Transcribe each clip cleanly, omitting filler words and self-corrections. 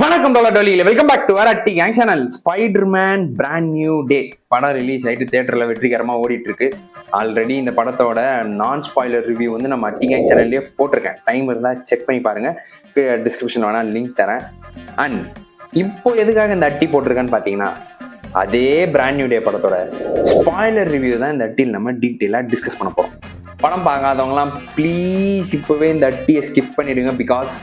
வணக்கம் டொலியில் welcome back to RD gang channel. Spiderman brand new day படம் release ஆகிட்டு தேட்டரில் வெற்றிகரமாக ஓடிட்டு இருக்கு. ஆல்ரெடி இந்த படத்தோட நான் ஸ்பாய்லர் ரிவ்யூ வந்து நம்ம அட்டி கேங் சேனல்லேயே போட்டிருக்கேன். டைம் இருந்தால் செக் பண்ணி பாருங்க, டிஸ்கிரிப்ஷன் வேணால் லிங்க் தரேன். அண்ட் இப்போ எதுக்காக இந்த அட்டி போட்டிருக்கேன்னு பார்த்தீங்கன்னா, அதே பிராண்ட் நியூ டே படத்தோட ஸ்பாய்லர் ரிவ்யூ தான் இந்த அட்டியில் நம்ம டீட்டெயிலாக டிஸ்கஸ் பண்ண போகிறோம். படம் பார்க்காதவங்களாம் ப்ளீஸ் இப்போவே இந்த அட்டியை ஸ்கிப் பண்ணிடுங்க. பிகாஸ்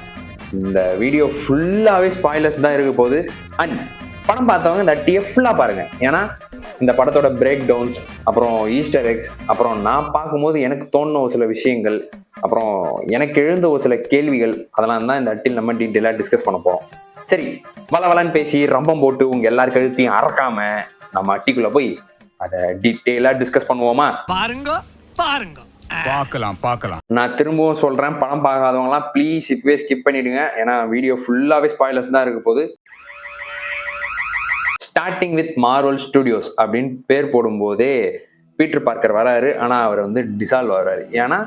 இந்த வீடியோ ஃபுல்லாகவே ஸ்பாய்லர்ஸ் தான் இருக்க போகுது. அண்ட் படம் பார்த்தவங்க இந்த அட்டியை ஃபுல்லாக பாருங்கள். ஏன்னா இந்த படத்தோட பிரேக் டவுன்ஸ், அப்புறம் ஈஸ்டர் எக்ஸ், அப்புறம் நான் பார்க்கும்போது எனக்கு தோணுன ஒரு சில விஷயங்கள், அப்புறம் எனக்கு எழுந்த ஒரு சில கேள்விகள், அதெல்லாம் தான் இந்த அட்டியில் நம்ம டீட்டெயிலாக டிஸ்கஸ் பண்ண போகிறோம். சரி, வளவலன்னு பேசி ரம்பம் போட்டு உங்கள் எல்லார் கழுத்தையும் அறக்காம நம்ம அட்டிக்குள்ளே போய் அதை டீட்டெயிலாக டிஸ்கஸ் பண்ணுவோமா? பாருங்க பாருங்க, பார்க்கலாம். நான் திரும்பவும் சொல்றேன், படம் பார்க்காதவங்கலாம் ப்ளீஸ் இப்பவே ஸ்கிப் பண்ணிடுங்க. ஏன்னா வீடியோ ஃபுல்லாவே ஸ்பாய்லர்ஸ் தான் இருக்க போகுது. ஸ்டார்டிங் வித் மார்வல் ஸ்டுடியோஸ் அப்படின்னு பேர் போடும்போதே பீட்டர் பார்க்கர் வராரு. ஆனா அவர் வந்து டிசால்வ் ஆகிறாரு. ஏன்னா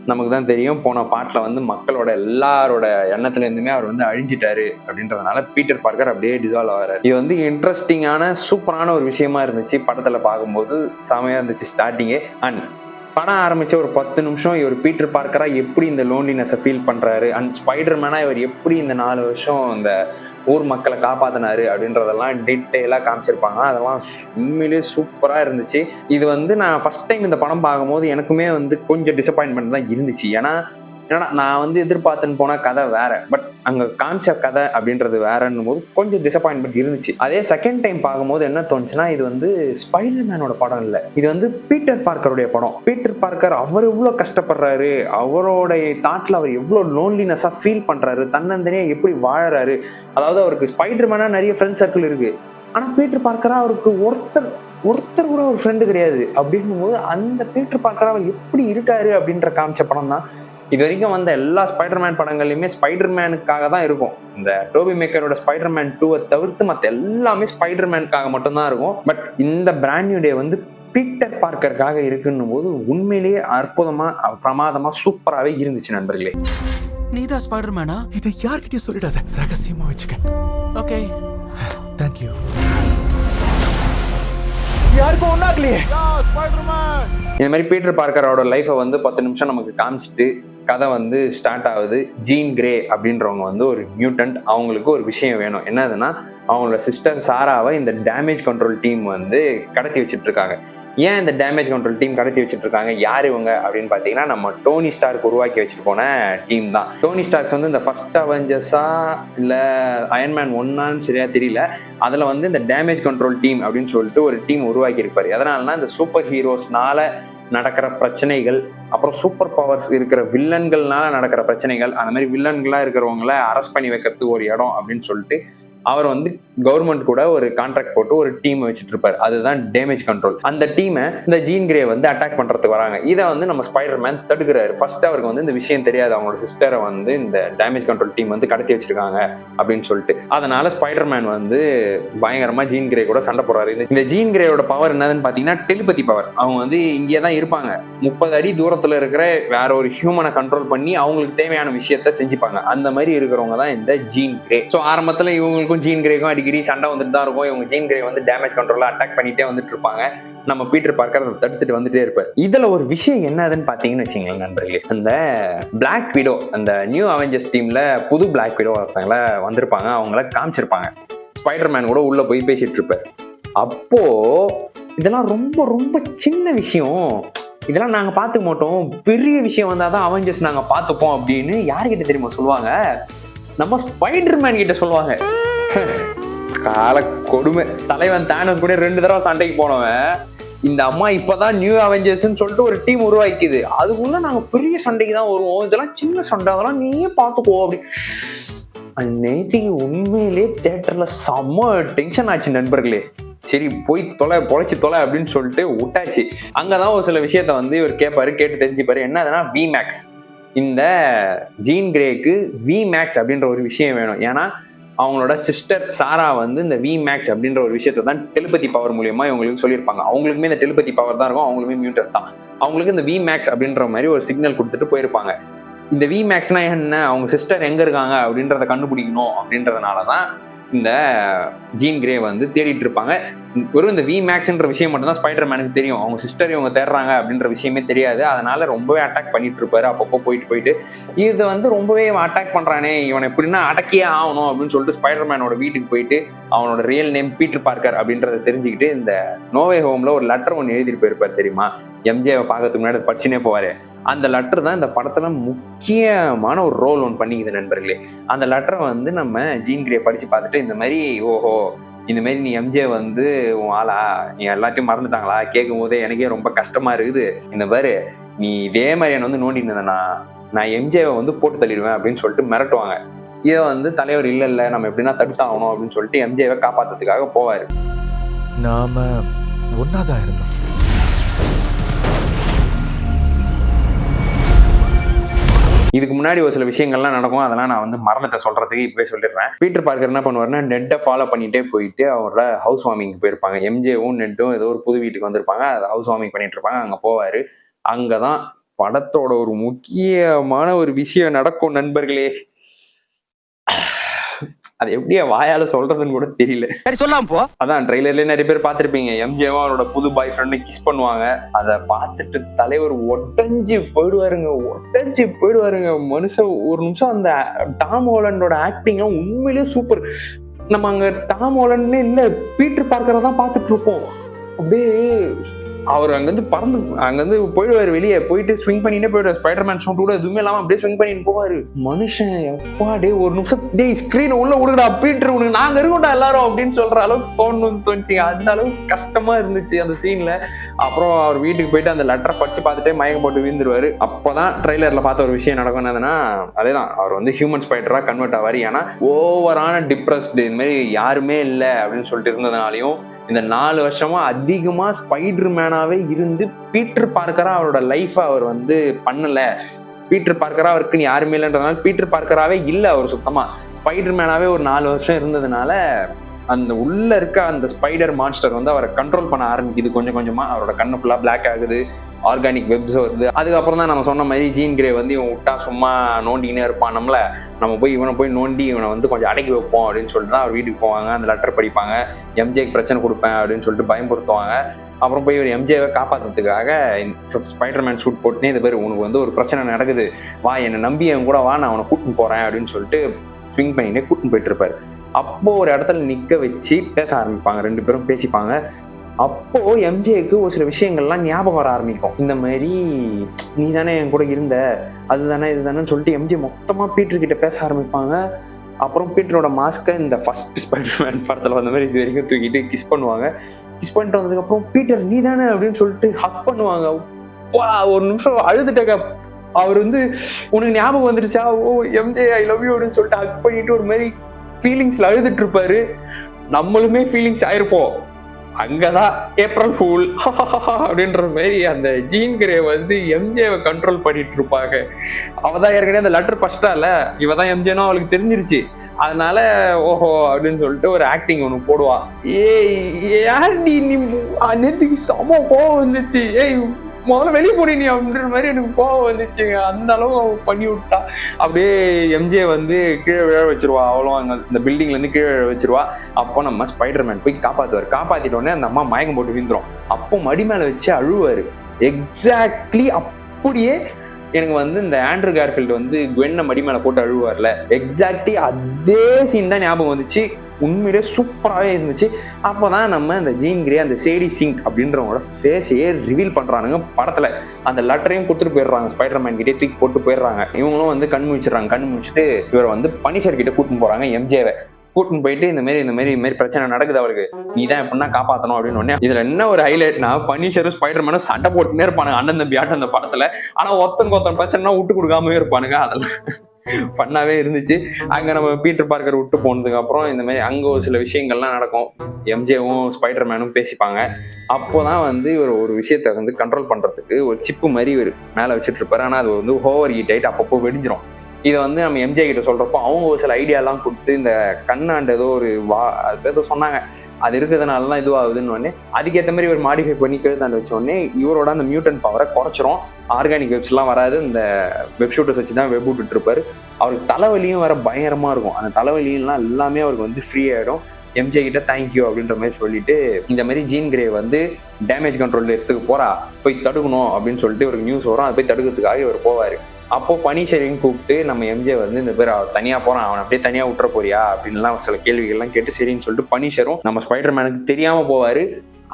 நமக்கு தான் தெரியும், போன பாட்டில் வந்து மக்களோட எல்லாரோட எண்ணத்துல இருந்துமே அவர் வந்து அழிஞ்சிட்டாரு. அப்படின்றதுனால பீட்டர் பார்க்கர் அப்படியே டிசால்வ் ஆகிறாரு. இது வந்து இன்ட்ரெஸ்டிங்கான சூப்பரான ஒரு விஷயமா இருந்துச்சு. படத்துல பார்க்கும்போது செமையா இருந்துச்சு ஸ்டார்டிங்கே. அண்ட் படம் ஆரம்பிச்ச ஒரு 10 நிமிஷம் இவர் பீட்டர் பார்க்கரா எப்படி இந்த லோன்லினஸை ஃபீல் பண்றாரு, அண்ட் ஸ்பைடர்மேனா இவர் எப்படி இந்த 4 வருஷம் இந்த ஊர் மக்களை காப்பாத்தினாரு அப்படின்றதெல்லாம் டீட்டெயிலாக காமிச்சிருப்பாங்க. அதெல்லாம் உண்மையிலேயே சூப்பராக இருந்துச்சு. இது வந்து நான் ஃபர்ஸ்ட் டைம் இந்த படம் பார்க்கும்போது எனக்குமே வந்து கொஞ்சம் டிசப்பாயின்மெண்ட் தான் இருந்துச்சு. ஏன்னா நான் வந்து எதிர்பார்த்துன்னு போன கதை வேற, பட் அங்கே காமிச்ச கதை அப்படின்றது வேறன்னும் போது கொஞ்சம் டிசப்பாயின்மெண்ட் இருந்துச்சு. அதே செகண்ட் டைம் பார்க்கும்போது என்ன தோணுச்சுன்னா, இது வந்து ஸ்பைடர்மேனோட படம் இல்லை, இது வந்து பீட்டர் பார்க்கருடைய படம். பீட்டர் பார்க்கர் அவர் எவ்வளோ கஷ்டப்படுறாரு, அவருடைய தாட்ல அவர் எவ்வளோ லோன்லினஸாக ஃபீல் பண்றாரு, தன்னந்தனியா எப்படி வாழறாரு. அதாவது அவருக்கு ஸ்பைடர்மேனா நிறைய ஃப்ரெண்ட் சர்க்கிள் இருக்கு, ஆனால் பீட்டர் பார்க்கரா அவருக்கு ஒருத்தர் கூட ஒரு ஃப்ரெண்டு கிடையாது. அப்படின்னும் போது அந்த பீட்டர் பார்க்கரா அவர் எப்படி இருக்காரு அப்படின்ற காமிச்ச படம் தான். இது வரைக்கும் வந்த எல்லா ஸ்பைடர்மேன் படங்கள்லையுமே ஸ்பைடர்மேனுக்காக தான் இருக்கும். இந்த டோபி மேக்கரோட ஸ்பைடர்மேன் 2 தவிர்த்து மற்ற எல்லாமே ஸ்பைடர்மேனுக்காக மட்டும்தான் இருக்கும். பட் இந்த பிராண்ட் நியூ டே வந்து பீட்டர் பார்க்கருக்காக இருக்குன்னும் போது உண்மையிலேயே அற்புதமா, பிரமாதமா, சூப்பராகவே இருந்துச்சு நண்பர்களே. நீதான் ஸ்பைடர்மேனா? இதை யார்கிட்டயும் சொல்லிடாத, ரகசியமா வச்சுக்க. Okay, thank you. யாருக்கும் ஒன்னாகலையே. இந்த மாதிரி பீட்டர் பார்க்கரோட லைஃபை வந்து 10 நிமிஷம் நமக்கு காமிச்சிட்டு கதை வந்து ஸ்டார்ட் ஆகுது. ஜீன் கிரே அப்படின்றவங்க வந்து ஒரு மியூட்டன்ட். அவங்களுக்கு ஒரு விஷயம் வேணும். என்னதுன்னா, அவங்களோட சிஸ்டர் சாராவை இந்த டேமேஜ் கண்ட்ரோல் டீம் வந்து கடத்தி வச்சுட்டு இருக்காங்க. ஏன் இந்த டேமேஜ் கண்ட்ரோல் டீம் கடத்தி வச்சுட்டு இருக்காங்க, யார் இவங்க அப்படின்னு பார்த்தீங்கன்னா, நம்ம டோனி ஸ்டார்க் உருவாக்கி வச்சுட்டு போன டீம் தான். டோனி ஸ்டார்க்ஸ் வந்து இந்த ஃபர்ஸ்ட் அவெஞ்சர்ஸா இல்லை அயன்மேன் 1 சரியா தெரியல, அதில் வந்து இந்த டேமேஜ் கண்ட்ரோல் டீம் அப்படின்னு சொல்லிட்டு ஒரு டீம் உருவாக்கி இருப்பாரு. எதனாலனா இந்த சூப்பர் ஹீரோஸ்னால நடக்கிற பிரச்சனைகள், அப்புறம் சூப்பர் பவர்ஸ் இருக்கிற வில்லன்கள்னால நடக்கிற பிரச்சனைகள், அந்த மாதிரி வில்லன்களாக இருக்கிறவங்கள அரெஸ்ட் பண்ணி வைக்கிறதுக்கு ஒரு இடம் அப்படின்னு சொல்லிட்டு அவர் வந்து கவர்மெண்ட் கூட ஒரு கான்ட்ராக்ட் போட்டு ஒரு டீம் வச்சுட்டு இருப்பாரு. அதுதான் டேமேஜ் கண்ட்ரோல். அந்த டீமை இந்த ஜீன் கிரே வந்து அட்டாக் பண்றதுக்கு வராங்க. இதை வந்து நம்ம ஸ்பைடர்மேன் தடுக்கிறாரு. ஃபர்ஸ்ட் அவருக்கு வந்து இந்த விஷயம் தெரியாது, அவங்களோட சிஸ்டரை வந்து இந்த டேமேஜ் கண்ட்ரோல் டீம் வந்து கடத்தி வச்சிருக்காங்க அப்படின்னு சொல்லிட்டு. அதனால ஸ்பைடர்மேன் வந்து பயங்கரமா ஜீன் கிரே கூட சண்டை போடுறாரு. இந்த ஜீன் கிரேயோட பவர் என்னதுன்னு பாத்தீங்கன்னா, டெலிபதி பவர். அவங்க வந்து இங்கே தான் இருப்பாங்க, 30 அடி தூரத்துல இருக்கிற வேற ஒரு ஹியூமனை கண்ட்ரோல் பண்ணி அவங்களுக்கு தேவையான விஷயத்த செஞ்சுப்பாங்க. அந்த மாதிரி இருக்கிறவங்க தான் இந்த ஜீன் கிரே. ஸோ ஆரம்பத்துல இவங்களுக்கு ஜீன் கிரேக்கும் அடிக்கடி சண்டை வந்துட்டு தான் இருக்கும். இவங்க ஜீன் கிரே வந்து டேமேஜ் கண்ட்ரோல அட்டாக் பண்ணிட்டே வந்துட்டு இருப்பாங்க. நம்ம பீட்டர் பார்க்கர் அதை தடுத்துட்டு வந்துட்டே இருப்பார். இதுல ஒரு விஷயம் என்னதுன்னு பாத்தீங்கன்னு வச்சுங்களேன் நண்பர்களே, அந்த பிளாக் விடோ, அந்த நியூ அவெஞ்சர்ஸ் டீம்ல புது பிளாக் விடோ ஒருத்தவங்கள வந்திருப்பாங்க, அவங்கள காமிச்சிருப்பாங்க. ஸ்பைடர்மேன் கூட உள்ள போய் பேசிட்டு இருப்பார். அப்போ இதெல்லாம் ரொம்ப ரொம்ப சின்ன விஷயம், இதெல்லாம் நாங்க பார்த்துக்க மாட்டோம், பெரிய விஷயம் வந்தாதான் அவெஞ்சர்ஸ் நாங்க பார்த்துப்போம் அப்படின்னு யாருக்கிட்ட தெரியுமா சொல்லுவாங்க? நம்ம ஸ்பைடர்மேன் கிட்ட சொல்லுவாங்க. கால கொடுமை. தலைவன் தானோஸ் கூட 2 தடவை சண்டைக்கு போனவன் இந்த அம்மா இப்பதான் நியூ அவெஞ்சர்ஸ்ன்னு சொல்லிட்டு ஒரு டீம் உருவாக்கிது, அதுக்குள்ள நாங்க பெரிய சண்டைக்கு தான் வருவோம், இதெல்லாம் சின்ன சண்டை, அதெல்லாம் நீயே பார்த்துக்கோ அப்படி. நேற்றுக்கு உண்மையிலே தியேட்டர்ல செம்ம டென்ஷன் ஆச்சு நண்பர்களே. சரி போய் பொழைச்சி தொலை அப்படின்னு சொல்லிட்டு விட்டாச்சு. அங்கதான் ஒரு சில விஷயத்த வந்து இவர் கேட்பாரு, கேட்டு தெரிஞ்சுப்பாரு. என்னதுன்னா விமேக்ஸ். இந்த ஜீன் கிரேக்கு விமேக்ஸ் அப்படின்ற ஒரு விஷயம் வேணும். ஏன்னா அவங்களோட சிஸ்டர் சாரா வந்து இந்த விமேக்ஸ் அப்படின்ற ஒரு விஷயத்தை தான் டெலிபதி பவர் மூலியமா இவங்களுக்கு சொல்லியிருப்பாங்க. அவங்களுக்குமே இந்த டெலிபதி பவர் தான் இருக்கும், அவங்களுமே மியூட்டன்ட் தான். அவங்களுக்கு இந்த விமேக்ஸ் அப்படின்ற மாதிரி ஒரு சிக்னல் கொடுத்துட்டு போயிருப்பாங்க. இந்த வி மேக்ஸ்னா என்ன, அவங்க சிஸ்டர் எங்க இருக்காங்க அப்படின்றத கண்டுபிடிக்கணும் அப்படின்றதுனாலதான் இந்த ஜீன் கிரே வந்து தேடிட்டு இருப்பாங்க. வெறும் இந்த வி மேக்ஸ்ன்ற விஷயம் மட்டும் தான் ஸ்பைடர் மேனுக்கு தெரியும். அவங்க சிஸ்டர் இவங்க தேடுறாங்க அப்படின்ற விஷயமே தெரியாது. அதனால ரொம்பவே அட்டாக் பண்ணிட்டு இருப்பாரு அப்பப்போ போயிட்டு. இது வந்து ரொம்பவே அட்டாக் பண்றானே, இவனை எப்படின்னா அடக்கியே ஆகணும் அப்படின்னு சொல்லிட்டு ஸ்பைடர் மேனோட வீட்டுக்கு போயிட்டு அவனோட ரியல் நேம் பீட்டர் பார்க்கர் அப்படின்றத தெரிஞ்சுக்கிட்டு இந்த நோவே ஹோம்ல ஒரு லெட்டர் ஒன்று எழுதிட்டு போயிருப்பாரு தெரியுமா, எம்ஜேவை பார்க்கறதுக்கு முன்னாடி படிச்சுனே போவாரு. அந்த லெட்டர் தான் இந்த படத்துல முக்கியமான ஒரு ரோல் ஒன்று பண்ணிக்குது நண்பர்களே. அந்த லெட்டரை வந்து நம்ம ஜீன் கிரே படிச்சு பார்த்துட்டு இந்த மாதிரி, ஓஹோ இந்த மாதிரி நீ எம்ஜே வந்து உன் ஆளா, நீ எல்லாத்தையும் மறந்துட்டாங்களா, கேட்கும் போதே எனக்கே ரொம்ப கஷ்டமா இருக்குது. இந்த மாதிரி நீ இதே மாதிரி என்ன வந்து நோண்டிட்டு இருந்தேன்னா நான் எம்ஜேவை வந்து போட்டு தள்ளிடுவேன் அப்படின்னு சொல்லிட்டு மிரட்டுவாங்க. இதை வந்து தலைவர் இல்ல நம்ம எப்படின்னா தடுத்தாகணும் அப்படின்னு சொல்லிட்டு எம்ஜேவை காப்பாத்துறதுக்காக போவாரு. நாம ஒன்னாதான் இருந்தோம். இதுக்கு முன்னாடி ஒரு சில விஷயங்கள்லாம் நடக்கும், அதெல்லாம் நான் வந்து மறந்துட்ட சொல்றதுக்கு இப்பவே சொல்லிடுறேன். பீட்டர் பார்க்கர் என்ன பண்ணுவாருன்னா நெட்டை ஃபாலோ பண்ணிட்டே போயிட்டு அவரோட ஹவுஸ் வார்மிங் போயிருப்பாங்க. எம்ஜேவும் நெட்டும் ஏதோ ஒரு புது வீட்டுக்கு வந்திருப்பாங்க, அதை ஹவுஸ் வார்மிங் பண்ணிட்டு இருப்பாங்க. அங்க போவாரு. அங்கதான் படத்தோட ஒரு முக்கியமான ஒரு விஷயம் நடக்கும் நண்பர்களே. அது எப்படியா வாயால சொல்றதுன்னு கூட தெரியல. சரி சொல்லாம போ. அதான் ட்ரெய்லர்லயே நிறைய பேர் பார்த்திருப்பீங்க, எம்ஜேவும் அவரோட புது பாய் ஃப்ரெண்டு கிஸ் பண்ணுவாங்க. அதை பார்த்துட்டு தலைவர் உடஞ்சு போயிடுவாருங்க. மனுஷன் ஒரு நிமிஷம் அந்த டாம் ஹாலண்டோட ஆக்டிங்லாம் உண்மையிலேயே சூப்பர். நம்ம அங்க டாம் ஹாலண்ட்னே இல்ல, பீட்டர் பார்க்கரை தான் பார்த்துட்டு இருப்போம். அப்படியே அவர் அங்கிருந்து போயிடுவாரு, வெளியே போயிட்டு ஸ்விங் பண்ணிட்டே போயிடுவார். ஸ்பைடர்மேன் சூட் கூட எதுவுமே இல்லாம அப்படியே ஸ்விங் பண்ணிட்டு போவாரு. மனுஷன் எப்பா டே ஒரு நிமிஷம் டேய் ஸ்கிரீன் உள்ள விடுடா பீட்டர், உனக்கு நாங்க இருக்கோம்டா எல்லாரும் அப்படின்னு சொல்ற அளவுக்கு தோணுச்சுங்க. அந்த அளவுக்கு கஷ்டமா இருந்துச்சு அந்த சீன்ல. அப்புறம் அவர் வீட்டுக்கு போயிட்டு அந்த லெட்டரை படிச்சு பார்த்துட்டே மயக்கம் போட்டு வீழ்ந்துருவாரு. அப்பதான் ட்ரெய்லர்ல பார்த்த ஒரு விஷயம் நடக்கும். என்னதுன்னா அதேதான், அவர் வந்து ஹியூமன் ஸ்பைடரா கன்வெர்ட் ஆவாரு. ஏன்னா ஓவரான டிப்ரெஸ்டு, இந்த மாதிரி யாருமே இல்லை அப்படின்னு சொல்லிட்டு இருந்ததுனாலையும் இந்த 4 வருஷமா அதிகமா ஸ்பைடர் மேனாவே இருந்து பீட்டர் பார்க்கரா அவரோட லைஃப் அவர் வந்து பண்ணல. பீட்டர் பார்க்கரா அவருக்கு யாருமே இல்லைன்றதுனால பீட்டர் பார்க்கராவே இல்லை அவர் சுத்தமா. ஸ்பைடர் மேனாவே ஒரு 4 வருஷம் இருந்ததுனால அந்த உள்ள இருக்க அந்த ஸ்பைடர் மான்ஸ்டர் வந்து அவரை கண்ட்ரோல் பண்ண ஆரம்பிக்குது. கொஞ்சம் கொஞ்சமா அவரோட கண்ணு ஃபுல்லா பிளாக் ஆகுது, ஆர்கானிக் வெப்ஸ் வருது. அதுக்கப்புறம் தான் நம்ம சொன்ன மாதிரி ஜீன் கிரே வந்து இவன் விட்டா சும்மா நோண்டினே இருப்பான், நம்ம போய் இவனை போய் நோண்டி இவனை வந்து கொஞ்சம் அடக்கி வைப்போம் அப்படின்னு சொல்லிட்டு தான் அவர் வீட்டுக்கு போவாங்க. அந்த லெட்டர் படிப்பாங்க, எம்ஜேக்கு பிரச்சனை கொடுப்பேன் அப்படின்னு சொல்லிட்டு பயம்படுத்துவாங்க. அப்புறம் போய் ஒரு எம்ஜேவை காப்பாற்றுறதுக்காக ஸ்பைடர்மேன் ஷூட் போட்டுனே இது பேர் உனக்கு வந்து ஒரு பிரச்சனை நடக்குது, வா என்னை நம்பி அவன் கூட வா, நான் அவனை கூட்டின்னு போறேன் அப்படின்னு சொல்லிட்டு ஸ்விங் பண்ணினே கூட்டின்னு போயிட்டு இருப்பாரு. அப்போ ஒரு இடத்துல நிக்க வச்சு பேச ஆரம்பிப்பாங்க, 2 பேரும் பேசிப்பாங்க. அப்போ எம்ஜேக்கு ஒரு சில விஷயங்கள்லாம் ஞாபகம் வர ஆரம்பிக்கும். இந்த மாதிரி நீ தானே என் கூட இருந்த, அதுதானே இதுதானே சொல்லிட்டு எம்ஜே மொத்தமா பீட்டர் கிட்ட பேச ஆரம்பிப்பாங்க. அப்புறம் பீட்டரோட மாஸ்கை இந்த ஃபர்ஸ்ட் ஸ்பைடர்மேன் படத்துல வந்த மாதிரி இது வரைக்கும் தூக்கிட்டு கிஸ் பண்ணுவாங்க. கிஸ் பண்ணிட்டு வந்ததுக்கு அப்புறம் பீட்டர் நீ தானே அப்படின்னு சொல்லிட்டு ஹக் பண்ணுவாங்க. ஒரு நிமிஷம் அழுதுட்டாங்க. அவர் வந்து உனக்கு ஞாபகம் வந்துருச்சா, ஓ எம்ஜே ஐ லவ் யூ அப்படின்னு சொல்லிட்டு ஹக் பண்ணிட்டு ஒரு மாதிரி ஃபீலிங்ஸ்ல அழுதுட்டு இருப்பாரு. நம்மளுமே ஃபீலிங்ஸ் ஆயிருப்போம். அங்கதான் ஏப்ரல் ஃபூல் அப்படின்ற மாதிரி அந்த ஜீன் கிரே வந்து எம்ஜேவை கண்ட்ரோல் பண்ணிட்டு இருப்பாங்க. அவதான் ஏற்கனவே அந்த லெட்டர் ஃபர்ஸ்டால இவதான் எம்ஜேனோ அவளுக்கு தெரிஞ்சிருச்சு. அதனால ஓஹோ அப்படின்னு சொல்லிட்டு ஒரு ஆக்டிங் ஒன்று போடுவா. ஏய் யார் நீ நேற்றுக்கு சம கோவம் வந்துச்சு, ஏய் முதல்ல வெளியே போனீங்க அப்படின்ற மாதிரி எனக்கு கோவம் வந்துச்சுங்க. அந்த அளவு பண்ணி விட்டா. அப்படியே எம்ஜே வந்து கீழே விழ வச்சிருவா. அவ்வளோ அங்கே இந்த பில்டிங்ல இருந்து கீழே விழ வச்சிருவா. அப்போ நம்ம ஸ்பைடர்மேன் போய் காப்பாத்திட்ட உடனே அந்த அம்மா மயக்கம் போட்டு வீந்துரும். அப்போ மடி மேல வச்சு அழுவாரு. எக்ஸாக்ட்லி அப்படியே எனக்கு வந்து இந்த ஆண்ட்ரூ கார்ஃபீல்டு வந்து குவென்னை மடி மேல போட்டு அழுவார்ல, எக்ஸாக்ட்லி அதே சீன் தான் ஞாபகம் வந்துச்சு. உண்மையிலே சூப்பராகவே இருந்துச்சு. அப்போதான் நம்ம இந்த ஜீன் கிரே அந்த சேடி சிங்க் அப்படின்றவங்களோட ஃபேஸையே ரிவீல் பண்றானுங்க படத்துல. அந்த லெட்டரையும் கொடுத்துட்டு போயிடுறாங்க, ஸ்பைடர்மேன் கிட்டே தூக்கி போட்டு போயிடுறாங்க. இவங்களும் வந்து கண் முழிச்சிட்டு இவரை வந்து பனிஷர் கிட்ட கூட்டின்னு போறாங்க. எம்ஜேவை கூட்டின்னு போயிட்டு இந்த மாதிரி பிரச்சனை நடக்குது அவளுக்கு, நீ தான் எப்படின்னா காப்பாற்றணும் அப்படின்னு ஒன்னே. இதுல என்ன ஒரு ஹைலைட்னா பனிஷரும் ஸ்பைடர்மேனும் சண்டை போட்டுனே இருப்பானுங்க அண்ணன் தம்பி ஆட்டம் அந்த படத்துல. ஆனா ஒருத்தன் பிரச்சனை விட்டு கொடுக்காமவே இருப்பானுங்க. அதெல்லாம் ஃபன்னாவே இருந்துச்சு. அங்க நம்ம பீட்டர் பார்க்கர் விட்டு போனதுக்கு அப்புறம் இந்த மாதிரி அங்க ஒரு சில விஷயங்கள்லாம் நடக்கும். எம்ஜேவும் ஸ்பைடர்மேனும் பேசிப்பாங்க. அப்போதான் வந்து இவர் ஒரு விஷயத்த வந்து கண்ட்ரோல் பண்றதுக்கு ஒரு சிப்பு மாதிரி இவர் மேல வச்சுட்டு இருப்பாரு. ஆனா அது வந்து ஓவர் ஹீட் ஆயிட்டு அப்பப்போ வெடிஞ்சிரும். இதை வந்து நம்ம எம்ஜே கிட்ட சொல்றப்போ அவங்க ஒரு சில ஐடியாலாம் கொடுத்து இந்த கண்ணாண்டு ஏதோ ஒரு ஏதோ சொன்னாங்க, அது இருக்கிறதுனால தான் இதுவாகுதுன்னு உடனே அதுக்கேற்ற மாதிரி ஒரு மாடிஃபை பண்ணி கழுத்தாண்டு வச்ச உடனே இவரோட அந்த மியூட்டன்ட் பவரை குறைச்சிரும். ஆர்கானிக் வெப்ஸ்லாம் வராது, இந்த வெப் ஷூட்டர்ஸ் வச்சு தான் வெப் விட்டுட்டு இருப்பாரு. அவருக்கு தலைவலியும் வேற பயங்கரமா இருக்கும். அந்த தலைவலியெல்லாம் எல்லாமே அவருக்கு வந்து ஃப்ரீ ஆகிடும். எம்ஜே கிட்ட தேங்க்யூ அப்படின்ற மாதிரி சொல்லிட்டு இந்த மாதிரி ஜீன் கிரே வந்து டேமேஜ் கண்ட்ரோல் எடுத்துக்க போறா, போய் தடுக்கணும் அப்படின்னு சொல்லிட்டு ஒரு நியூஸ் வரும். அதை போய் தடுக்கிறதுக்காக இவர் போவார். அப்போ பனிஷரையும் கூப்பிட்டு நம்ம எம்ஜே வந்து இந்த பேர் தனியா போறான், அவன் அப்படியே தனியா விட்டுற போறியா அப்படின்லாம் சில கேள்விகள்லாம் கேட்டு சரின்னு சொல்லிட்டு பனிஷரும் நம்ம ஸ்பைடர்மேனுக்கு தெரியாம போவாரு.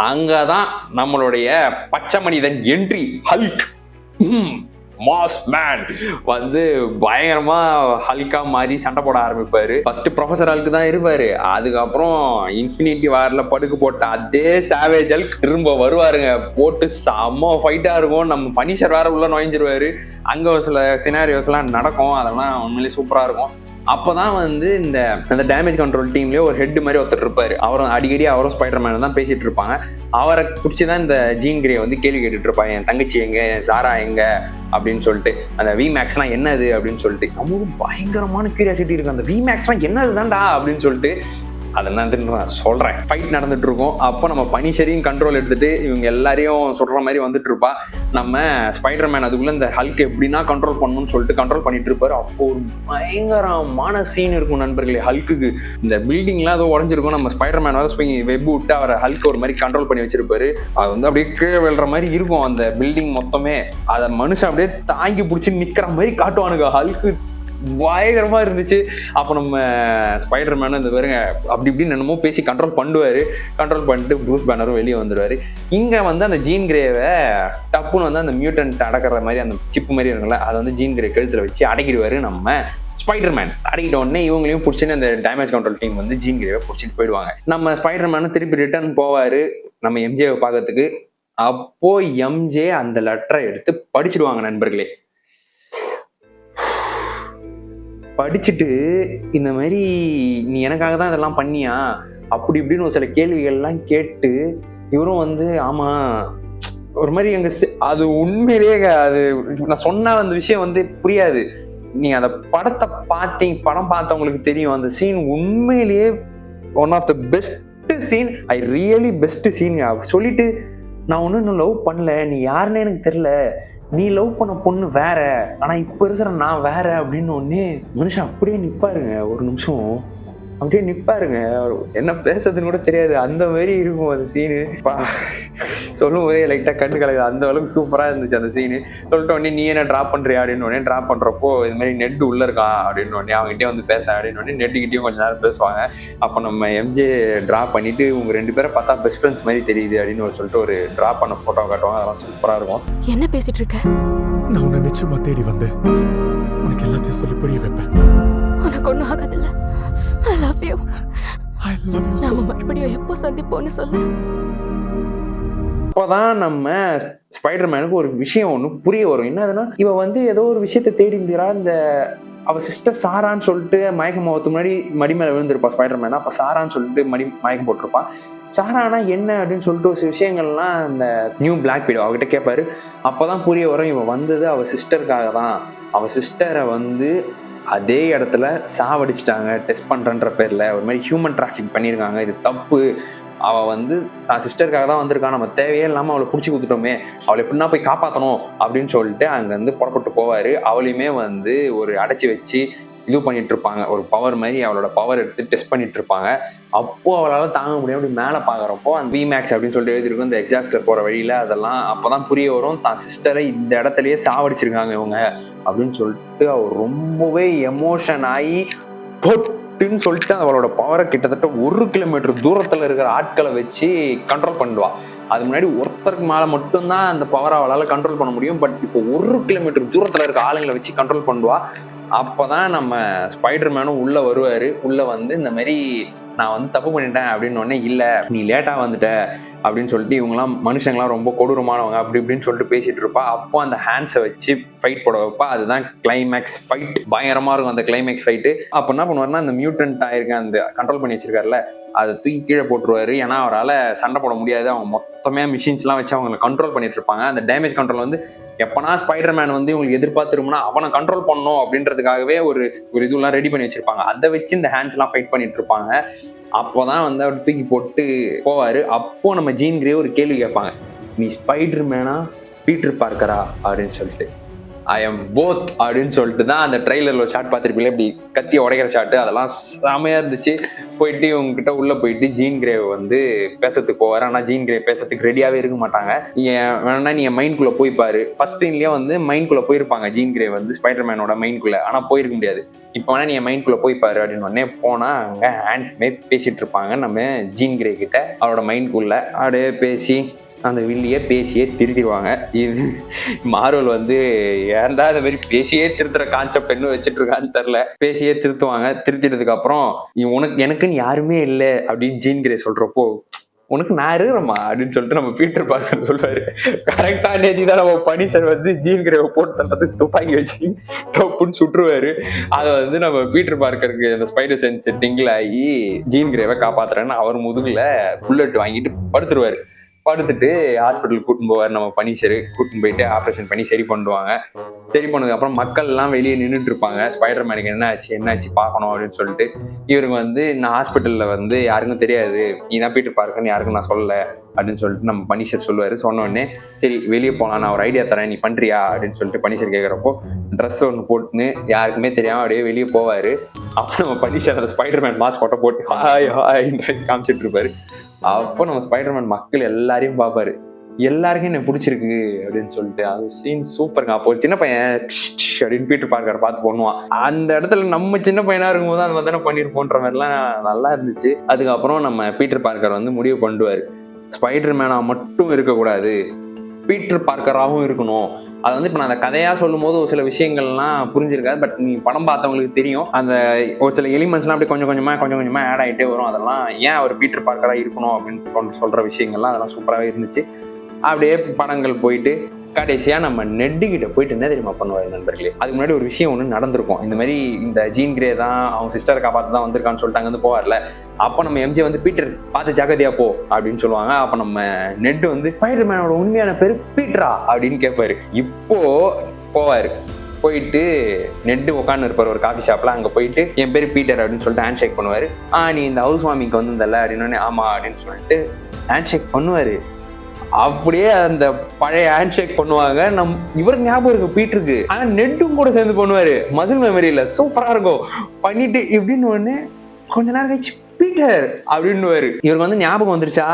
அங்கதான் நம்மளுடைய பச்சை மனிதன் என்ட்ரி ஹல்க் மாஸ் மேன் வந்து பயங்கரமா ஹல்கா மாதிரி சண்டை போட ஆரம்பிப்பாரு. ஃபர்ஸ்ட் ப்ரொஃபசர் ஹல்க் தான் இருப்பாரு, அதுக்கப்புறம் இன்ஃபினிட்டி வார்ல படுக்கு போட்ட அதே சாவேஜ் ஹல்க் திரும்ப வருவாருங்க. போட்டு செம்ம ஃபைட்டா இருக்கும். நம்ம பனிஷர் வேற உள்ள நுழைஞ்சிருவாரு. அங்க ஒரு சில சினாரியோஸ் எல்லாம் நடக்கும், அதெல்லாம் உண்மையிலேயே சூப்பரா இருக்கும். அப்போதான் வந்து இந்த டேமேஜ் கண்ட்ரோல் டீம்லேயே ஒரு ஹெட் மாதிரி ஒருத்தர் இருப்பாரு. அவரும் அடிக்கடி அவரும் ஸ்பைடர்மேன் தான் பேசிட்டு இருப்பாங்க. அவரை பிடிச்சிதான் இந்த ஜீன் கிரே வந்து கேள்வி கேட்டுட்டு இருப்பாங்க, என் தங்கச்சி எங்க, சாரா எங்க அப்படின்னு சொல்லிட்டு. அந்த விமேக்ஸ்லாம் என்னது அப்படின்னு சொல்லிட்டு நமக்கு பயங்கரமான கியூரியாசிட்டி இருக்கு. அந்த விமேக்ஸ்லாம் என்னது தான்டா அப்படின்னு சொல்லிட்டு அதை நான் சொல்றேன். ஃபைட் நடந்துட்டு இருக்கும். அப்போ நம்ம பனிஷரையும் கண்ட்ரோல் எடுத்துட்டு இவங்க எல்லாரையும் சொல்ற மாதிரி வந்துட்டு இருப்பா. நம்ம ஸ்பைடர்மேன் அதுக்குள்ள இந்த ஹல்க் எப்படின்னா கண்ட்ரோல் பண்ணணும்னு சொல்லிட்டு கண்ட்ரோல் பண்ணிட்டு இருப்பாரு. அப்போ ஒரு பயங்கரமான சீன் இருக்கும் நண்பர்களே. ஹல்க்கு இந்த பில்டிங்லாம் ஏதோ உடஞ்சிருக்கும். நம்ம ஸ்பைடர்மேன் வெப் விட்டு அவரை ஹல்க் ஒரு மாதிரி கண்ட்ரோல் பண்ணி வச்சிருப்பாரு. அது வந்து அப்படியே கீழே விழுற மாதிரி இருக்கும் அந்த பில்டிங் மொத்தமே. அதை மனுஷன் அப்படியே தாங்கி பிடிச்சி நிக்கிற மாதிரி காட்டுவானுங்க. ஹல்க்கு பயங்கரமா இருந்துச்சு. அப்போ நம்ம ஸ்பைடர்மேன் இந்த பாருங்க அப்படி இப்படின்னு என்னமோ பேசி கண்ட்ரோல் பண்ணுவாரு. கண்ட்ரோல் பண்ணிட்டு ப்ரூஸ் பேனரும் வெளியே வந்துடுவாரு. இங்க வந்து அந்த ஜீன் கிரேவை டப்புன்னு வந்து அந்த மியூட்டன்ட் அடக்கிற மாதிரி அந்த சிப்பு மாதிரி இருக்குல்ல, அதை வந்து ஜீன் கிரே கழுத்துல வச்சு அடக்கிடுவாரு நம்ம ஸ்பைடர்மேன். அடக்கிட்ட உடனே இவங்களையும் பிடிச்சின்னு அந்த டேமேஜ் கண்ட்ரோல் டீம் வந்து ஜீன் கிரேவை பிடிச்சிட்டு போயிடுவாங்க. நம்ம ஸ்பைடர்மேனும் திருப்பி ரிட்டர்ன் போவாரு நம்ம எம்ஜேவை பார்க்கறதுக்கு. அப்போ எம்ஜே அந்த லெட்டரை எடுத்து படிச்சிடுவாங்க நண்பர்களே. படிச்சுட்டு இந்த மாதிரி நீ எனக்காக தான் இதெல்லாம் பண்ணியா அப்படி இப்படின்னு ஒரு சில கேள்விகள்லாம் கேட்டு இவரும் வந்து ஆமா ஒரு மாதிரி எங்க அது உண்மையிலேயே அது நான் சொன்ன அந்த விஷயம் வந்து புரியாது. நீ அந்த படத்தை படம் பார்த்தவங்களுக்கு தெரியும். அந்த சீன் உண்மையிலேயே one of the best scene. I really best scene. சொல்லிட்டு நான் ஒன்றும் இன்னும் லவ் பண்ணல, நீ யாருன்னு எனக்கு தெரியல, நீ லவ் பண்ண பொண்ணு வேற, ஆனா இப்ப இருக்கிற நான் வேற அப்படின்னு ஒன்னே மனுஷன் அப்படியே நிப்பாருங்க. ஒரு நிமிஷம் அப்படியே நிப்பாருங்க. என்ன பேசுறதுன்னு கூட தெரியாது, அந்த மாதிரி இருக்கும் அந்த சீனு. சொல்லும் போதே லைட்டா கண்டு கலகுது, அந்த அளவுக்கு சூப்பரா இருந்துச்சு அந்த சீனு. சொல்லிட்டு உடனே நீ என்ன டிராப் பண்றியா அப்படின்னு உடனே டிராப் பண்றப்போ இது மாதிரி நெட் உள்ள இருக்கா அப்படின்னு உடனே அவங்ககிட்டயே வந்து பேச அப்படின்னு உடனே நெட்டுக்கிட்டையும் கொஞ்சம் நேரம் பேசுவாங்க. அப்போ நம்ம எம்ஜே டிராப் பண்ணிட்டு உங்க 2 பேரை பார்த்தா பெஸ்ட் ஃப்ரெண்ட்ஸ் மாதிரி தெரியுது அப்படின்னு சொல்லிட்டு ஒரு டிராப் பண்ண போட்டோ காட்டுவாங்க. அதெல்லாம் சூப்பரா இருக்கும். என்ன பேசிட்டு இருக்க? நான் உன்னை நிச்சயமா தேடி வந்து உனக்கு எல்லாத்தையும் சொல்லி புரிய வைப்பேன். உனக்கு ஒன்றும் ஆகாதில்ல. I love you. I love you so நாம much. மறுபடியும் எப்போ சந்திப்போன்னு சொல்லு. அப்போதான் நம்ம ஸ்பைடர்மேனுக்கு ஒரு விஷயம் ஒன்று புரிய வரும். என்னதுன்னா இவ வந்து ஏதோ ஒரு விஷயத்தை தேடி இருந்துறா. இந்த அவ சிஸ்டர் சாரான்னு சொல்லிட்டு மயக்கம் போகிறதுக்கு முன்னாடி மடி மேலே விழுந்திருப்பா ஸ்பைடர்மேனா. அப்போ சாரான்னு சொல்லிட்டு மயக்கம் போட்டிருப்பான். சாரானா என்ன அப்படின்னு சொல்லிட்டு ஒரு விஷயங்கள்லாம் அந்த நியூ பிளாக் வீடோ அவகிட்ட கேட்பாரு. அப்போதான் புரிய வரும் இவன் வந்தது அவள் சிஸ்டருக்காக தான். அவள் சிஸ்டரை வந்து அதே இடத்துல சாவடிச்சிட்டாங்க டெஸ்ட் பண்ணுறன்ற பேரில். ஒரு மாதிரி ஹியூமன் டிராஃபிக் பண்ணியிருக்காங்க, இது தப்பு. அவள் வந்து தான் சிஸ்டருக்காக தான் வந்திருக்கான், நம்ம தேவையே இல்லாமல் அவளை பிடிச்சி கொடுத்துட்டோமே, அவளை எப்படின்னா போய் காப்பாற்றணும் அப்படின்னு சொல்லிட்டு அங்கேருந்து புறப்பட்டு போவார். அவளையுமே வந்து ஒரு அடைச்சி வச்சு இது பண்ணிட்டு இருப்பாங்க. ஒரு பவர் மாதிரி அவளோட பவர் எடுத்து டெஸ்ட் பண்ணிட்டு இருப்பாங்க. அப்போ அவளால் தாங்க முடியும். அப்படி மேலே பார்க்குறப்போ அந்த விமேக்ஸ் அப்படின்னு சொல்லிட்டு எழுதிருக்கும் இந்த எக்ஸாஸ்டர் போகிற வழியில். அதெல்லாம் அப்போதான் புரிய வரும் தான் சிஸ்டரை இந்த இடத்துலயே சாவடிச்சிருக்காங்க இவங்க அப்படின்னு சொல்லிட்டு அவர் ரொம்பவே எமோஷன் ஆகி பொட்டுன்னு சொல்லிட்டு அவளோட பவரை கிட்டத்தட்ட 1 கிலோமீட்டர் தூரத்தில் இருக்கிற ஆட்களை வச்சு கண்ட்ரோல் பண்ணுவா. அது முன்னாடி ஒருத்தருக்கு மேலே மட்டும்தான் அந்த பவரை அவளால் கண்ட்ரோல் பண்ண முடியும். பட் இப்போ 1 கிலோமீட்டர் தூரத்தில் இருக்க ஆளுங்களை வச்சு கண்ட்ரோல் பண்ணுவா. அப்போதான் நம்ம ஸ்பைடர்மேனும் உள்ளே வருவார். உள்ளே வந்து இந்த மாதிரி நான் வந்து தப்பு பண்ணிட்டேன் அப்படின்னு உடனே இல்லை நீ லேட்டாக வந்துட்ட அப்படின்னு சொல்லிட்டு இவங்கெல்லாம் மனுஷங்களாம் ரொம்ப கொடூரமானவங்க அப்படி இப்படின்னு சொல்லிட்டு பேசிட்டு இருப்பா. அப்போ அந்த ஹேண்ட்ஸை வச்சு ஃபைட் போட வைப்பா. அதுதான் கிளைமேக்ஸ் ஃபைட். பயங்கரமாக இருக்கும் அந்த கிளைமேக்ஸ் ஃபைட்டு. அப்போ என்ன பண்ணுவாருன்னா அந்த மியூட்டன்ட் ஆயிருக்க அந்த கண்ட்ரோல் பண்ணி வச்சிருக்காருல அதை தூக்கி கீழே போட்டுருவாரு. ஏன்னா அவரால் சண்டை போட முடியாது. அவங்க மொத்தமே மிஷின்ஸ்லாம் வச்சு அவங்களை கண்ட்ரோல் பண்ணிட்டு இருப்பாங்க. அந்த டேமேஜ் கண்ட்ரோல் வந்து எப்பனா ஸ்பைடர்மேன் வந்து இவங்களுக்கு எதிர்பார்த்துருமுன்னா அவனை கண்ட்ரோல் பண்ணணும் அப்படின்றதுக்காகவே ஒரு இதுலாம் ரெடி பண்ணி வச்சிருப்பாங்க. அதை வச்சு இந்த ஹேண்ட்ஸ்லாம் ஃபைட் பண்ணிட்டு இருப்பாங்க. அப்போதான் வந்து அவர் தூக்கி போட்டு போவாரு. அப்போ நம்ம ஜீன் கிரே ஒரு கேள்வி கேட்பாங்க, நீ ஸ்பைடர்மேனா பீட்டர் பார்க்கரா அப்படின்னு சொல்லிட்டு. ஐ எம் போத் அப்படின்னு சொல்லிட்டு தான் அந்த ட்ரெய்லர்ல ஷாட் பார்த்துருப்பீங்களே, இப்படி கத்தி உடைக்கிற ஷாட்டு, அதெல்லாம் செமையா இருந்துச்சு. போயிட்டு இவங்ககிட்ட உள்ள போயிட்டு ஜீன் கிரே வந்து பேசுறதுக்கு போவார். ஆனால் ஜீன் கிரே பேசுறதுக்கு ரெடியாவே இருக்க மாட்டாங்க. வேணா நீ என் மைண்ட்குள்ள போய் பாரு. ஃபர்ஸ்ட் சீன்லயே வந்து மைண்ட்குள்ள போயிருப்பாங்க ஜீன் கிரே வந்து ஸ்பைடர்மேனோட மைண்ட்குள்ள, ஆனா போயிருக்க முடியாது. இப்போ வேணா நீ என் மைண்ட்குள்ள போய் பாரு அப்படின்னு உடனே போனா அங்க ஹேண்ட்மே பேசிட்டு இருப்பாங்க நம்ம ஜீன் கிரே கிட்ட. அவரோட மைண்ட்குள்ள அப்படியே பேசி அந்த வில்லியே பேசியே திருத்திடுவாங்க. இது மார்வல் வந்து ஏன்டா இந்த மாதிரி பேசியே திருத்துற கான்செப்ட் என்ன வச்சுட்டு இருக்கான்னு தெரியல. பேசியே திருத்துவாங்க. திருத்தினதுக்கு அப்புறம் எனக்குன்னு யாருமே இல்லை அப்படின்னு ஜீன் கிரே சொல்றப்போ, உனக்கு நான் இருக்கிறேம்மா அப்படின்னு சொல்லிட்டு நம்ம பீட்டர் பார்க்கர் சொல்லுவாரு. கரெக்டா நேதிதான் நம்ம பனிஷர் வந்து ஜீன் கிரேவை போட்டு தள்ளத்துக்கு துப்பாக்கி வச்சு டப்புன்னு சுட்டுருவாரு. அதை வந்து நம்ம பீட்டர் பார்க்கருக்கு அந்த ஸ்பைடர் சென்ஸ் டிங்கிள் ஆகி ஜீன் கிரேவை காப்பாத்துறேன்னு அவர் முதுகுல புல்லட் வாங்கிட்டு படுத்துருவாரு. படுத்துட்டு ஹாஸ்பிட்டலுக்கு கூட்டின்னு போவார் நம்ம பனிஷரு. கூட்டின்னு போயிட்டு ஆப்ரேஷன் பண்ணி சரி பண்ணுவாங்க. சரி பண்ணதுக்கு அப்புறம் மக்கள் எல்லாம் வெளியே நின்றுட்டு இருப்பாங்க. ஸ்பைடர்மேனுக்கு என்ன ஆச்சு பார்க்கணும் அப்படின்னு சொல்லிட்டு. இவருக்கு வந்து நான் ஹாஸ்பிட்டல்ல வந்து யாருக்கும் தெரியாது, நீ தான் பீட்டர் பார்க்கர்னு யாருக்கும் நான் சொல்லலை அப்படின்னு சொல்லிட்டு நம்ம பனிஷர் சொல்லுவாரு. சொன்ன உடனே சரி வெளியே போகலாம், நான் ஒரு ஐடியா தரேன், நீ பண்றியா அப்படின்னு சொல்லிட்டு பனிஷர் கேட்குறப்போ ட்ரெஸ் ஒன்று போட்டுன்னு யாருக்குமே தெரியாம அப்படியே வெளியே போவாரு. அப்போ நம்ம பனிஷர் அந்த ஸ்பைடர்மேன் மாஸ்க் கொட்டை போட்டு ஹாய் ஹாய்ன்ற காமிச்சிட்டு இருப்பாரு. அப்போ நம்ம ஸ்பைடர்மேன் மக்கள் எல்லாரையும் பார்ப்பாரு. எல்லாருக்கும் என்ன பிடிச்சிருக்கு அப்படின்னு சொல்லிட்டு அது சீன் சூப்பருங்க. அப்போ ஒரு சின்ன பையன் அப்படின்னு பீட்டர் பார்க்கர் பார்த்து பண்ணுவான். அந்த இடத்துல நம்ம சின்ன பையனா இருக்கும்போது அந்த மாதிரி தானே பண்ணிருப்போன்ற மாதிரிலாம் நல்லா இருந்துச்சு. அதுக்கப்புறம் நம்ம பீட்டர் பார்க்கர் வந்து முடிவு பண்ணுவாரு, ஸ்பைடர்மேனா மட்டும் இருக்கக்கூடாது, பீட்டர் பார்க்கராகவும் இருக்கணும். அது வந்து இப்போ நான் அந்த கதையா சொல்லும் போது ஒரு சில விஷயங்கள்லாம் புரிஞ்சிருக்காது. பட் நீ படம் பார்த்தவங்களுக்கு தெரியும், அந்த ஒரு சில எலிமெண்ட்ஸ்லாம் அப்படி கொஞ்சம் கொஞ்சமா ஆட் ஆகிட்டே வரும். அதெல்லாம் ஏன் அவர் பீட்டர் பார்க்கரா இருக்கணும் அப்படின்னு சொல்ற விஷயங்கள்லாம் அதெல்லாம் சூப்பராகவே இருந்துச்சு. அப்படியே படங்கள் போயிட்டு கடைசியா நம்ம நெட்டு கிட்ட போயிட்டு என்ன தெரியுமா பண்ணுவாரு நண்பர்களே, அதுக்கு முன்னாடி ஒரு விஷயம் ஒன்று நடந்திருக்கும். இந்த மாதிரி இந்த ஜீன் கிரே தான் அவங்க சிஸ்டரை காப்பாற்ற தான் வந்திருக்கான்னு சொல்லிட்டு அங்கே வந்து போவார்ல. அப்போ நம்ம எம்ஜே வந்து பீட்டர் பார்த்து ஜாக்கிரதையா போ அப்படின்னு சொல்லுவாங்க. அப்போ நம்ம நெட்டு வந்து ஸ்பைடர்மேனோட உண்மையான பேரு பீட்டரா அப்படின்னு கேட்பாரு. இப்போ போவாரு, போயிட்டு நெட்டு உட்காந்து இருப்பார் ஒரு காஃபி ஷாப்ல. அங்கே போயிட்டு என் பேர் பீட்டர் அப்படின்னு சொல்லிட்டு ஹேண்ட் ஷேக் பண்ணுவாரு. நீ இந்த ஹவுஸ் வார்மிங்க்கு வந்திருந்தல அப்படின்னு, ஆமா அப்படின்னு சொல்லிட்டு ஹேண்ட் ஷேக் பண்ணுவாரு. அப்படியே அந்த பழைய ஹேண்ட் ஷேக் பண்ணுவாங்க. இவருக்கு ஞாபகம் இருக்கு பீட்டருக்கு, ஆனா நெட்டும் கூட சேர்ந்து பண்ணுவாரு. மசில் மெமரியில சூப்பரா இருக்கும். பண்ணிட்டு இப்படின்னு ஒண்ணு கொஞ்ச நேரம் கழிச்சு பீட்டர் அப்படின்னு. இவருக்கு வந்து ஞாபகம் வந்துருச்சா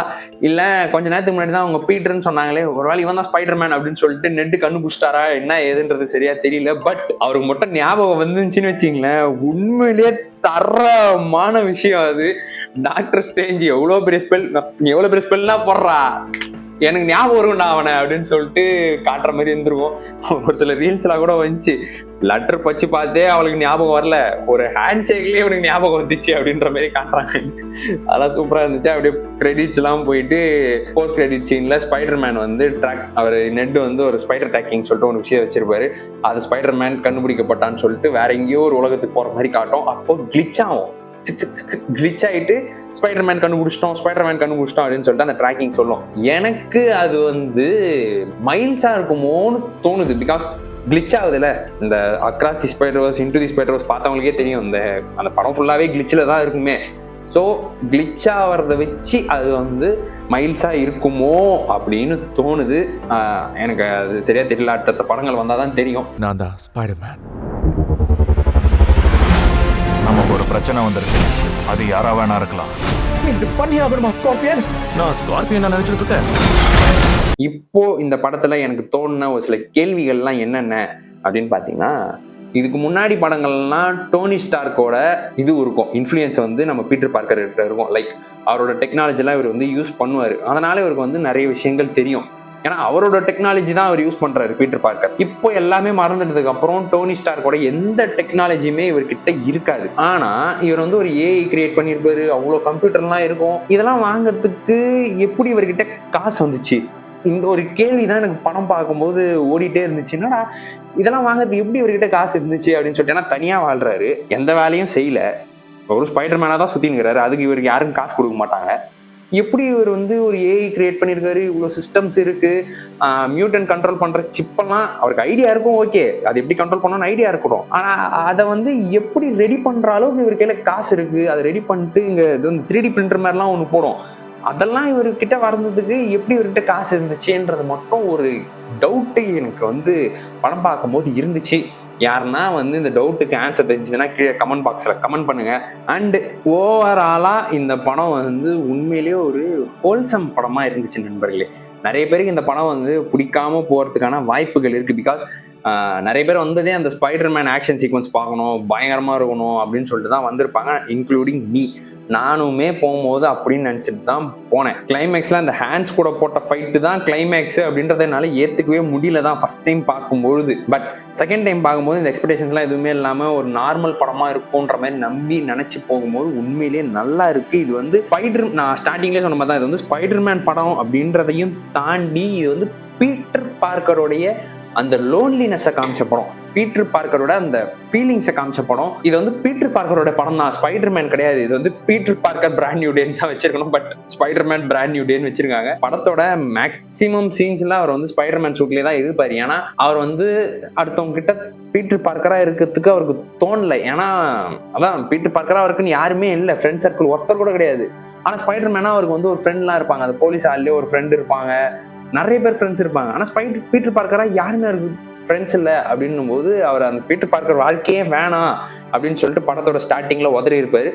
இல்ல கொஞ்ச நேரத்துக்கு முன்னாடி தான் அவங்க பீட்டர்ன்னு சொன்னாங்களே, ஒருவேளை இவன் தான் ஸ்பைடர்மேன் அப்படின்னு சொல்லிட்டு நெட்டு கண்டுபிடிச்சிட்டாரா என்ன ஏதுன்றது சரியா தெரியல. பட் அவருக்கு மட்டும் ஞாபகம் வந்துச்சுன்னு வச்சுங்களேன், உண்மையிலேயே தரமான விஷயம் அது. டாக்டர் ஸ்ட்ரேஞ்ச் எவ்வளவு பெரிய ஸ்பெல்லாம் போடுறா, எனக்கு ஞாபகம் இருக்கும்டா அவனை அப்படின்னு சொல்லிட்டு காட்டுற மாதிரி இருந்துருக்கும். ஒரு சில ரீல்ஸ் எல்லாம் கூட வந்துச்சு, லெட்டர் பச்சு பார்த்தே அவளுக்கு ஞாபகம் வரல, ஒரு ஹேண்ட் ஷேக்லயே அவனுக்கு ஞாபகம் வந்துச்சு அப்படின்ற மாதிரி காட்டுறாங்க. அதெல்லாம் சூப்பரா இருந்துச்சு. அப்படியே கிரெடிட்ஸ் எல்லாம் போயிட்டு போஸ்ட் கிரெடிட் சீன்ல ஸ்பைடர்மேன் வந்து அவர் நெட் வந்து ஒரு ஸ்பைடர் ட்ராக்கிங் சொல்லிட்டு ஒரு விஷயம் வச்சிருப்பாரு. அது ஸ்பைடர்மேன் கண்டுபிடிக்கப்பட்டான்னு சொல்லிட்டு வேற எங்கேயோ ஒரு உலகத்துக்கு போற மாதிரி காட்டும். அப்போ கிளிச் ஆகும், கிளிச் ஆயிட்டு ஸ்பைடர்மேன் கண்டுபிடிச்சிட்டோம் அப்படின்னு சொல்லிட்டு அந்த ட்ராக்கிங் சொல்லும். எனக்கு அது வந்து மைல்ஸா இருக்குமோன்னு தோணுது. பிகாஸ் கிளிச் ஆகுதுல, இந்த across the Spiderverse, into the Spiderverse பார்த்தவங்களுக்கே தெரியும், அந்த படம் ஃபுல்லாவே கிளிச்சில் தான் இருக்குமே. ஸோ கிளிச் ஆகிறத வச்சு அது வந்து மைல்ஸா இருக்குமோ அப்படின்னு தோணுது. எனக்கு அது சரியா தெரியல, அடுத்த படங்கள் வந்தாதான் தெரியும். நான் தான் ஸ்பைடர்மேன். நமக்கு ஒரு பிரச்சனை வந்திருக்கு, அது யாரா வேணா இருக்கலாம். இது பண்ணி ஆகணுமா ஸ்கார்பியன்? நான் ஸ்கார்பியன் நினைச்சிட்டு இருக்கேன். இப்போ இந்த படத்துல எனக்கு தோணுன ஒரு சில கேள்விகள்லாம் என்னென்ன அப்படின்னு பாத்தீங்கன்னா, இதுக்கு முன்னாடி படங்கள்லாம் டோனி ஸ்டார்க்கோட இது இருக்கும், இன்ஃப்ளூயன்ஸ் வந்து நம்ம பீட்டர் பார்க்கர் இருக்கும். லைக் அவரோட டெக்னாலஜிலாம் இவர் வந்து யூஸ் பண்ணுவார். அதனால இவருக்கு வந்து நிறைய விஷயங்கள் தெரியும். ஏன்னா அவரோட டெக்னாலஜி தான் அவர் யூஸ் பண்றாரு பீட்டர் பார்க்கர். இப்போ எல்லாமே மறந்துட்டதுக்கு அப்புறம் டோனி ஸ்டார்க்கோட எந்த டெக்னாலஜியுமே இவர்கிட்ட இருக்காது. ஆனா இவர் வந்து ஒரு ஏஐ கிரியேட் பண்ணியிருப்பாரு, அவ்வளோ கம்ப்யூட்டர்லாம் இருக்கும். இதெல்லாம் வாங்கறதுக்கு எப்படி இவர்கிட்ட காசு வந்துச்சு? இந்த ஒரு கேள்விதான் எனக்கு படம் பார்க்கும்போது ஓடிட்டே இருந்துச்சு. என்னடா இதெல்லாம் வாங்கறதுக்கு எப்படி இவர்கிட்ட காசு இருந்துச்சு அப்படின்னு சொல்லிட்டு. ஏன்னா தனியா வாழ்றாரு, எந்த வேலையும் செய்யல, ஒரு ஸ்பைடர்மேனா தான் சுத்தினுங்கிறாரு. அதுக்கு இவருக்கு யாரும் காசு கொடுக்க மாட்டாங்க. எப்படி இவர் வந்து ஒரு ஏஐ கிரியேட் பண்ணியிருக்காரு, இவ்வளோ சிஸ்டம்ஸ் இருக்கு, மியூட்டன் கண்ட்ரோல் பண்ற சிப்பெல்லாம் அவருக்கு ஐடியா இருக்கும். ஓகே, அது எப்படி கண்ட்ரோல் பண்ணணும்னு ஐடியா இருக்கட்டும். ஆனா அதை வந்து எப்படி ரெடி பண்ற அளவுக்கு இவர் கையில காசு இருக்கு, அதை ரெடி பண்ணிட்டு இங்க இது வந்து 3D பிரிண்டர் மாதிரிலாம் ஒன்று போடும். அதெல்லாம் இவர்கிட்ட வர்றதுக்கு எப்படி இவர்கிட்ட காசு இருந்துச்சுன்றது மட்டும் ஒரு டவுட்டு எனக்கு வந்து படம் பார்க்கும்போது இருந்துச்சு. யாருன்னா வந்து இந்த டவுட்டுக்கு ஆன்சர் தெரிஞ்சதுன்னா கீழே கமெண்ட் பாக்ஸில் கமெண்ட் பண்ணுங்க. அண்டு ஓவராலாக இந்த படம் வந்து உண்மையிலேயே ஒரு ஹோல்சம் படமாக இருந்துச்சு நண்பர்களே. நிறைய பேருக்கு இந்த படம் வந்து பிடிக்காம போகிறதுக்கான வாய்ப்புகள் இருக்குது. பிகாஸ் நிறைய பேர் வந்ததே அந்த ஸ்பைடர்மேன் ஆக்ஷன் சீக்வன்ஸ் பார்க்கணும், பயங்கரமாக இருக்கணும் அப்படின்னு சொல்லிட்டு தான் வந்திருப்பாங்க, இன்க்ளூடிங் மீ. நானுமே போகும்போது அப்படின்னு நினச்சிட்டு தான் போனேன். கிளைமேக்ஸில் அந்த ஹேண்ட்ஸ் கூட போட்ட ஃபைட்டு தான் கிளைமேக்ஸ் அப்படின்றத என்னால் ஏற்றுக்கவே முடியல தான் ஃபர்ஸ்ட் டைம் பார்க்கும்பொழுது. பட் செகண்ட் டைம் பார்க்கும்போது இந்த எக்ஸ்பெக்டேஷன்ஸ்லாம் எதுவுமே இல்லாமல் ஒரு நார்மல் படமாக இருக்கும்ன்ற மாதிரி நம்பி நினச்சி போகும்போது உண்மையிலேயே நல்லா இருக்குது. இது வந்து நான் ஸ்டார்டிங்லேயே சொன்ன மாதிரி தான், இது வந்து ஸ்பைடர்மேன் படம் அப்படின்றதையும் தாண்டி இது வந்து பீட்டர் பார்க்கருடைய அந்த லோன்லினஸை காமிச்ச படம், பீட்டர் பார்க்கரோட அந்த ஃபீலிங்ஸை காமிச்ச படம். இது வந்து பீட்டர் பார்க்கரோட படம் தான், ஸ்பைடர்மேன் கிடையாது. இது வந்து பீட்டர் பார்க்கர் பிராண்ட் நியூ டேன்னு தான் வச்சிருக்கணும், பட் ஸ்பைடர்மேன் பிராண்ட் நியூ டேன்னு வச்சிருக்காங்க. படத்தோட மேக்சிமம் சீன்ஸ்ல அவர் வந்து ஸ்பைடர்மேன் சூட்லேயே தான் இருப்பார். ஏன்னா அவர் வந்து அடுத்தவங்க கிட்ட பீட்டர் பார்க்கரா இருக்கிறதுக்கு அவருக்கு தோணலை. ஏன்னா அதான் பீட்டர் பார்க்கரா அவருக்குன்னு யாருமே இல்லை, ஃப்ரெண்ட் சர்க்கிள் ஒருத்தர் கூட கிடையாது. ஆனால் ஸ்பைடர்மேனா அவருக்கு வந்து ஒரு ஃப்ரெண்ட்லாம் இருப்பாங்க, அந்த போலீஸ் ஆள்லேயே ஒரு ஃப்ரெண்ட் இருப்பாங்க, நிறைய பேர் ஃப்ரெண்ட்ஸ் இருப்பாங்க. ஆனால் பீட்டர் பார்க்கரா யாருமே இருக்கு ஃப்ரெண்ட்ஸ் இல்லை அப்படின்னும் போது அவர் அந்த பீட்டர் பார்க்கர் வாழ்க்கையே வேணாம் அப்படின்னு சொல்லிட்டு படத்தோட ஸ்டார்டிங்ல உதறி இருப்பாரு.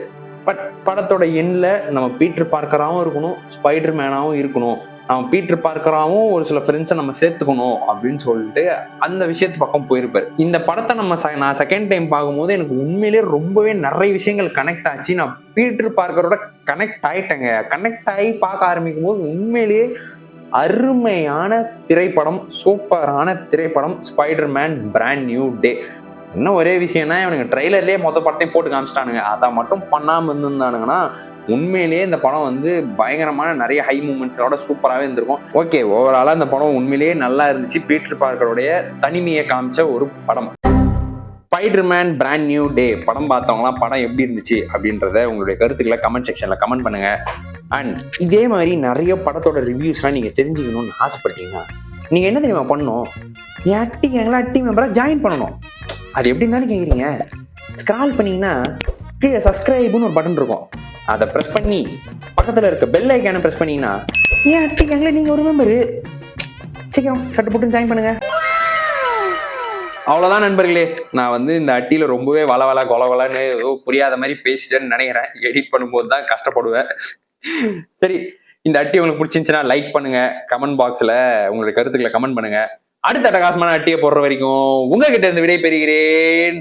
பட் படத்தோட எண்ணில் நம்ம பீட்டர் பார்க்கராகவும் இருக்கணும், ஸ்பைடர்மேனாகவும் இருக்கணும், நம்ம பீட்டர் பார்க்கராகவும் ஒரு சில ஃப்ரெண்ட்ஸை நம்ம சேர்த்துக்கணும் அப்படின்னு சொல்லிட்டு அந்த விஷயத்து பக்கம் போயிருப்பாரு. இந்த படத்தை நான் செகண்ட் டைம் பார்க்கும்போது எனக்கு உண்மையிலேயே ரொம்பவே நிறைய விஷயங்கள் கனெக்ட் ஆச்சு. நான் பீட்டர் பார்க்கரோட கனெக்ட் ஆயிட்டேங்க. கனெக்ட் ஆகி பார்க்க ஆரம்பிக்கும் போது உண்மையிலேயே அருமையான திரைப்படம், சூப்பரான திரைப்படம் ஸ்பைடர்மேன் பிராண்ட் நியூ டே. இன்னும் ஒரே விஷயம்னா இவனுங்க ட்ரெய்லர்லேயே மொத்த படத்தையும் போட்டு காமிச்சிட்டானுங்க. அதை மட்டும் பண்ணாமல் இருந்திருந்தானுங்கன்னா உண்மையிலேயே இந்த படம் வந்து பயங்கரமான நிறைய ஹை மூமெண்ட்ஸோட சூப்பராகவே இருந்திருக்கும். ஓகே, ஓவராலாக இந்த படம் உண்மையிலேயே நல்லா இருந்துச்சு. பீட்டர் பார்க்கருடைய தனிமையை காமிச்ச ஒரு படம் ஸ்பைடர்மேன் பிராண்ட் நியூ டே. படம் பார்த்தவங்களாம் படம் எப்படி இருந்துச்சு அப்படின்றத உங்களுடைய கருத்துக்களை கமெண்ட் செக்ஷனில் கமெண்ட் பண்ணுங்க. அண்ட் இதே மாதிரி நிறைய படத்தோட ரிவ்யூஸ்லாம் நீங்கள் தெரிஞ்சுக்கணும்னு ஆசைப்பட்டீங்கன்னா நீங்கள் என்ன தெரியுமா பண்ணணும், என் டீம் மெம்பராக ஜாயின் பண்ணணும். அது எப்படி இருந்தாலும் கேட்குறீங்க, ஸ்க்ரால் பண்ணிங்கன்னா கீழே சப்ஸ்கிரைப்னு ஒரு பட்டன் இருக்கும், அதை ப்ரெஸ் பண்ணி பக்கத்தில் இருக்க பெல் ஐக்கானை ப்ரெஸ் பண்ணிங்கன்னா என் கேங்கில் நீங்கள் ஒரு மெம்பரு. சீக்கிரம் சட்டு போட்டு ஜாயின் பண்ணுங்க. அவ்வளோதான் நண்பர்களே. நான் வந்து இந்த அட்டியில் ரொம்பவே வள கொலன்னு ஏதோ புரியாத மாதிரி பேசிட்டேன்னு நினைக்கிறேன். எடிட் பண்ணும்போது தான் கஷ்டப்படுவேன். சரி, இந்த அட்டி உங்களுக்கு பிடிச்சிருந்துச்சுன்னா லைக் பண்ணுங்க, கமெண்ட் பாக்ஸில் உங்களுடைய கருத்துக்களை கமெண்ட் பண்ணுங்க. அடுத்த அட்டகாசமான அட்டியை போடுற வரைக்கும் உங்ககிட்ட இருந்து விடை பெறுகிறேன்.